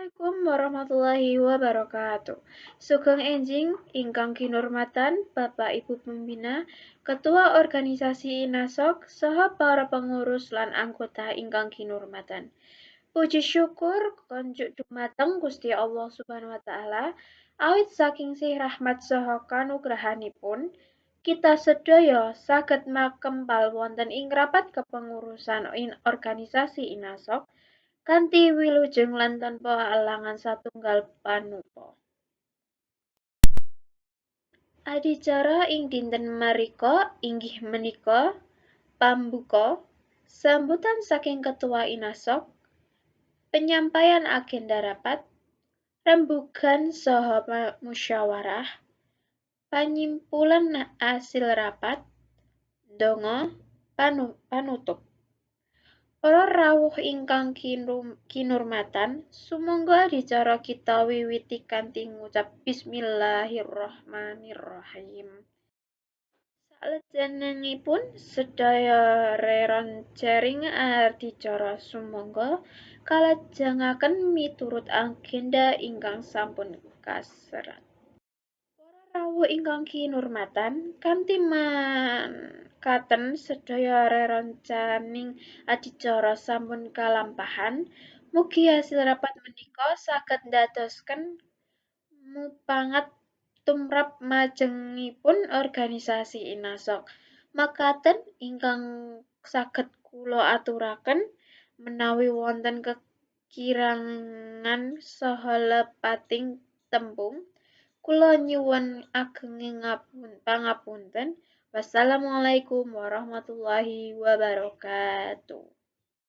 Assalamualaikum warahmatullahi wabarakatuh. Sugeng enjing ingkang kinurmatan Bapak Ibu Pembina, Ketua Organisasi INASOK, saha para pengurus lan anggota ingkang kinurmatan. Puji syukur konjuk dumateng Gusti Allah Subhanahu wa taala, awit saking sih rahmat saha kanugrahanipun, kita sedaya saged makempal wonten ing rapat kepengurusan organisasi INASOK kanthi wilujeng lan tanpa alangan satunggal panupa. Adicara ing dinten marika inggih menika pambuka, sambutan saking Ketua INASOK, penyampaian agenda rapat, rembugan saha musyawarah, panyimpulan hasil rapat, donga, panutup. Para rawuh ingkang kinurmatan, sumangga adicara kita wiwiti kanthi ngucap Bismillahirrahmanirrahim. Salajengipun sedaya reroncering adicara sumangga kalajengaken miturut agenda ingkang sampun kaserat. Para rawuh ingkang kinurmatan, kanthi makaten sedaya reroncaning adicara sampun kalampahan, mugi hasil rapat menika saged ndadosaken mupangat tumrap majengipun organisasi INASOK. Makaten ingkang saged kula aturaken menawi wonten kekirangan saha lepating tembung, kula nyuwun ageng pangapunten. Wassalamualaikum warahmatullahi wabarakatuh.